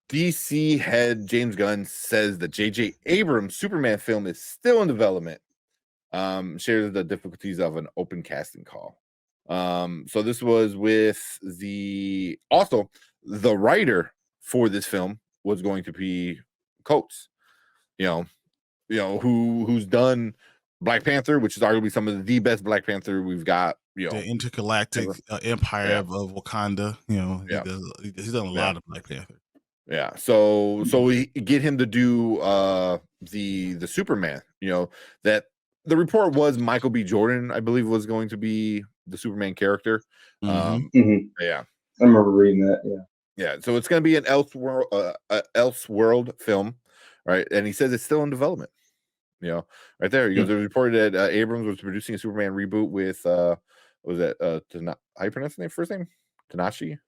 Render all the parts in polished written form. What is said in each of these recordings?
DC head James Gunn says the J.J. Abrams Superman film is still in development. Shares the difficulties of an open casting call. So this was with the writer for this film was going to be Coates, who's done Black Panther, which is arguably some of the best Black Panther we've got. The intergalactic empire of Wakanda. He's done a lot of Black Panther. Yeah, so we get him to do the Superman. That the report was Michael B. Jordan, I believe, was going to be the Superman character. Yeah, I remember reading that. Yeah. So it's going to be an Elseworld film, right? And he says it's still in development. Right there. He goes. It was reported that Abrams was producing a Superman reboot with what was that? How you pronounce the name? First name? Takeshi.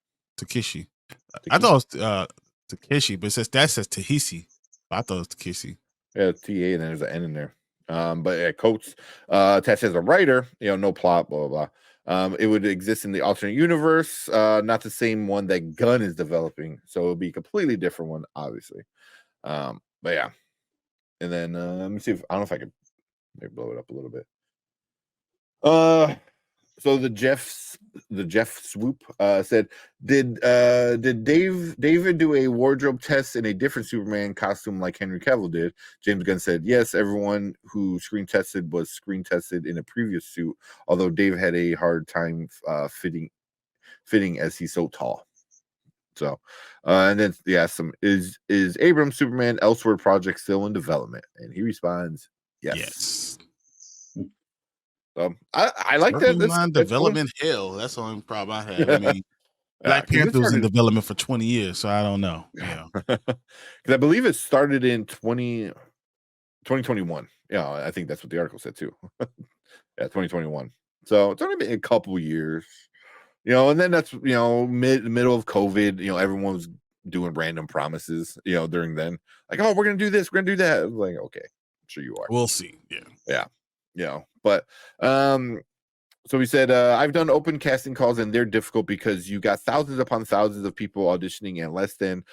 I thought it was Takeshi, but that says ta-nehisi. I thought it was Takeshi. Yeah, T-A, and then there's an N in there. But Coates attached as a writer, no plot, blah, blah, blah. It would exist in the alternate universe, not the same one that Gunn is developing. So it'll be a completely different one, obviously. But yeah. And then let me see I don't know if I can maybe blow it up a little bit. So the Jeff Swoop said, did David do a wardrobe test in a different Superman costume like Henry Cavill did? James Gunn said, yes, everyone who screen tested was screen tested in a previous suit, although Dave had a hard time fitting as he's so tall. So and then is Abrams Superman Elseworld project still in development? And he responds, yes. I like that. Development hell. That's the only problem I have. I mean, Black Panther was in development for 20 years, so I don't know. Because I believe it started in 2021. Yeah, I think that's what the article said too. 2021. So it's only been a couple years. And then that's middle of COVID. Everyone was doing random promises. During then, like, oh, we're gonna do this, we're gonna do that. I was like, okay, sure you are. We'll see. Yeah. But so we said I've done open casting calls and they're difficult because you got thousands upon thousands of people auditioning and less than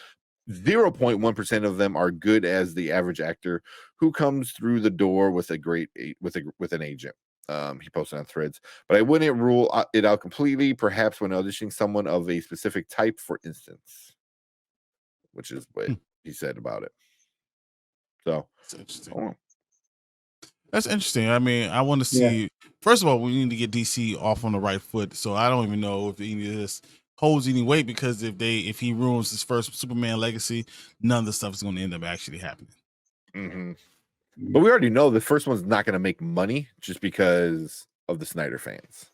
0.1% of them are good as the average actor who comes through the door with an agent. He posted on Threads, but I wouldn't rule it out completely, perhaps when auditioning someone of a specific type, for instance, which is what he said about it. So that's interesting. That's interesting. I mean, I want to see. First of all, we need to get DC off on the right foot. So I don't even know if any of this holds any weight, because if he ruins his first Superman legacy, none of the stuff is going to end up actually happening. But we already know the first one's not going to make money just because of the Snyder fans.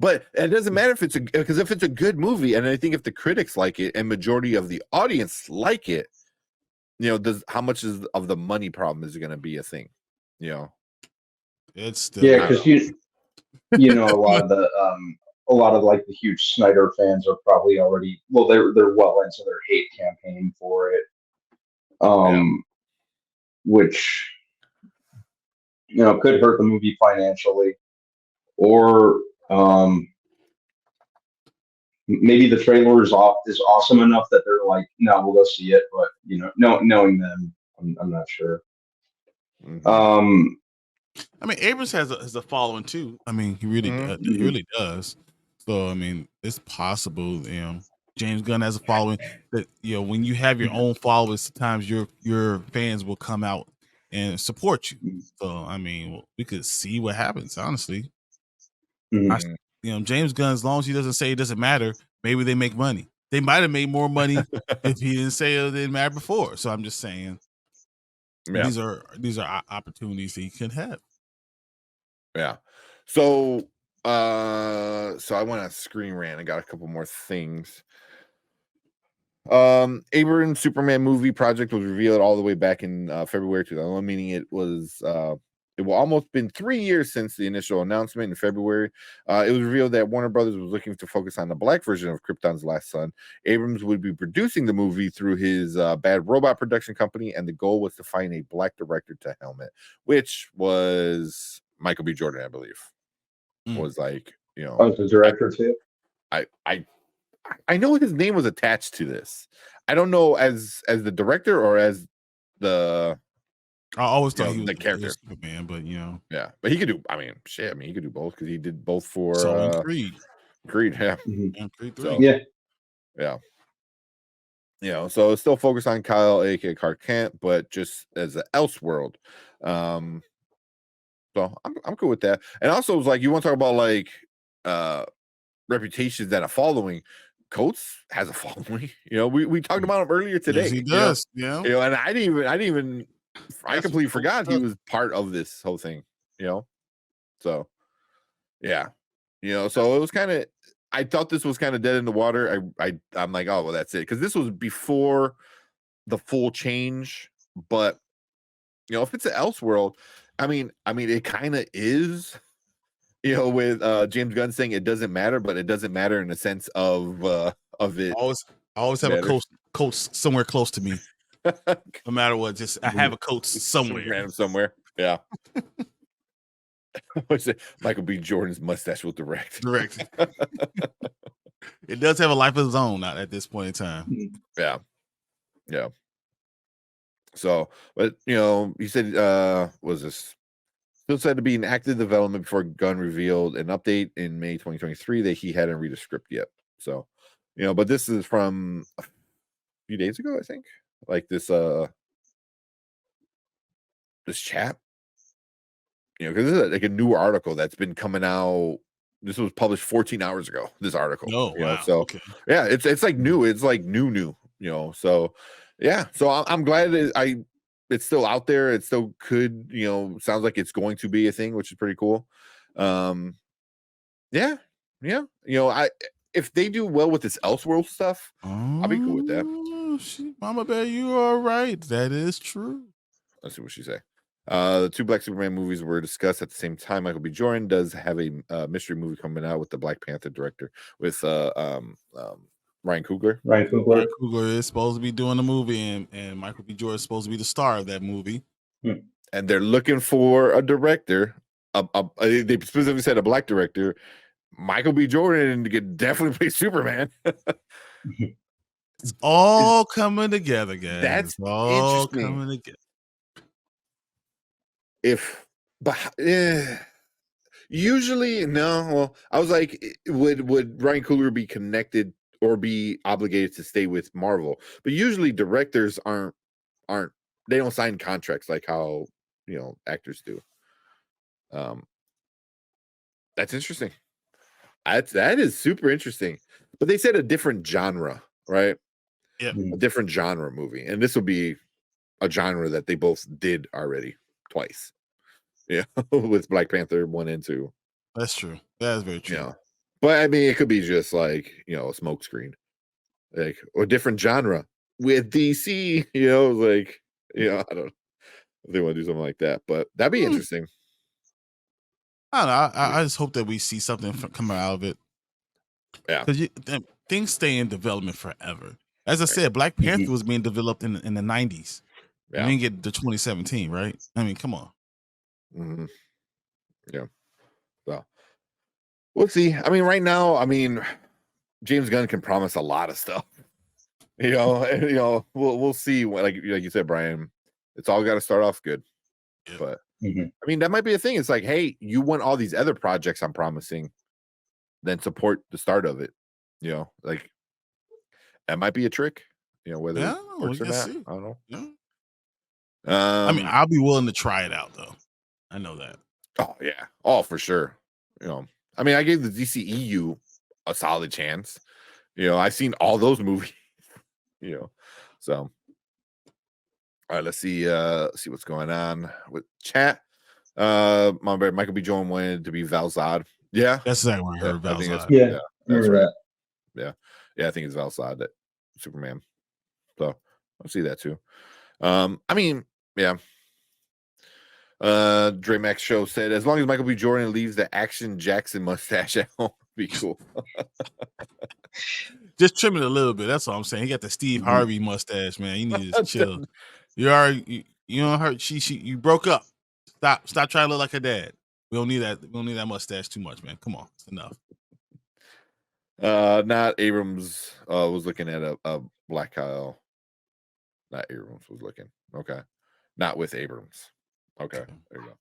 But it doesn't matter if if it's a good movie, and I think if the critics like it and majority of the audience like it, how much of the money problem is going to be a thing? It's still because a lot of like the huge Snyder fans are probably already they're well into their hate campaign for it, which could hurt the movie financially, or maybe the trailer is awesome enough that they're like, no, we'll go see it. But knowing them, I'm not sure. I mean, Abrams has a following too. I mean, he really does. So I mean, it's possible. James Gunn has a following that when you have your own followers, sometimes your fans will come out and support you. So I mean, we could see what happens. Honestly, James Gunn, as long as he doesn't say it doesn't matter, maybe they make money. They might have made more money if he didn't say it didn't matter before. So I'm just saying. Yeah. These are opportunities that he can have. Yeah. So I went on Screen Rant. I got a couple more things. Abrams Superman movie project was revealed all the way back in February 2001, meaning it will almost been 3 years since the initial announcement in February. It was revealed that Warner Brothers was looking to focus on the black version of Krypton's last son. Abrams would be producing the movie through his Bad Robot production company, and the goal was to find a black director to helm it, which was Michael B. Jordan, I believe. Was like, the director too. I know his name was attached to this. I don't know as the director or as the I always thought know, he was the character. Superman, but Yeah, but he could do. I mean, shit. I mean, he could do both because he did both for so in Creed, Creed. Yeah, and Creed 3. So Yeah. yeah. So it's still focused on Kyle, aka Clark Kent, but just as an Elseworld. So I'm cool with that. And also, it's like you want to talk about like reputations that are following. Coates has a following. We talked about him earlier today. Yes, he does. Yeah. And I didn't even I That's completely what forgot he Coates was part of this whole thing. So yeah. So it was kind of. I thought this was kind of dead in the water. I'm like, oh well, that's it, because this was before the full change. But if it's an Elseworld, I mean, it kind of is. With James Gunn saying it doesn't matter, but it doesn't matter in the sense of it. I always have matters. a coach somewhere close to me. No matter what, just I have a coach somewhere. Random somewhere. Yeah. What's it? Michael B. Jordan's mustache will direct. It does have a life of its own at this point in time. Yeah. So, but he said, was this still said to be in active development before Gunn revealed an update in May 2023 that he hadn't read a script yet. So, but this is from a few days ago, I think. Like this chat. Because this is like a new article that's been coming out. This was published 14 hours ago. This article. Oh, wow. So okay. yeah, it's like new. It's like new. So yeah. So I'm glad it's still out there. It still could. Sounds like it's going to be a thing, which is pretty cool. Yeah. If they do well with this Elseworld stuff, I'll be cool with that. Mama Bear, you are right. That is true. Let's see what she say. The two Black Superman movies were discussed at the same time. Michael B. Jordan does have a mystery movie coming out with the Black Panther director with Ryan Coogler. Ryan Coogler is supposed to be doing the movie, and Michael B. Jordan is supposed to be the star of that movie. And they're looking for a director. They specifically said a Black director. Michael B. Jordan could definitely play Superman. It's all coming together, guys. That's all interesting. Coming together. Usually no. Well, I was like, would Ryan Coogler be connected or be obligated to stay with Marvel? But usually directors aren't they don't sign contracts like how actors do. That's interesting. That is super interesting. But they said a different genre, right? Yeah, a different genre movie, and this will be a genre that they both did already twice. Yeah, with Black Panther 1 and 2. That's true. That is very true. Yeah, but I mean, it could be just like a smoke screen, like or different genre with DC. I don't know if they want to do something like that, but that'd be interesting. I don't know. I just hope that we see something coming out of it. Yeah, because things stay in development forever. As I said, Black Panther was being developed in the 90s. Yeah. We didn't get to 2017, right? I mean, come on. Mm-hmm. Yeah. So we'll see. I mean, right now, James Gunn can promise a lot of stuff. We'll see. Like you said, Brian, it's all got to start off good. Yep. But I mean, that might be a thing. It's like, hey, you want all these other projects I'm promising, then support the start of it. Like that might be a trick. Whether it works or not, I don't know. Yeah. I'll be willing to try it out though. I know that. Oh yeah. Oh, for sure. I gave the DCEU a solid chance. I've seen all those movies. So all right, let's see what's going on with chat. Michael B. Jordan wanted to be Val Zod. Yeah. That's exactly what I heard. Val Zod. Yeah. That's right. Yeah. I think it's Val Zod, that Superman. So I'll see that too. Yeah. Dre Max Show said, as long as Michael B. Jordan leaves the Action Jackson mustache at home, be cool. Just trim it a little bit. That's all I'm saying. He got the Steve Harvey mustache, man. You need to chill. You don't hurt. You broke up. Stop trying to look like a dad. We don't need that. We don't need that mustache too much, man. Come on, it's enough. Not Abrams was looking at a Black Kyle. Not Abrams was looking. Okay. Not with Abrams. Okay. There you go.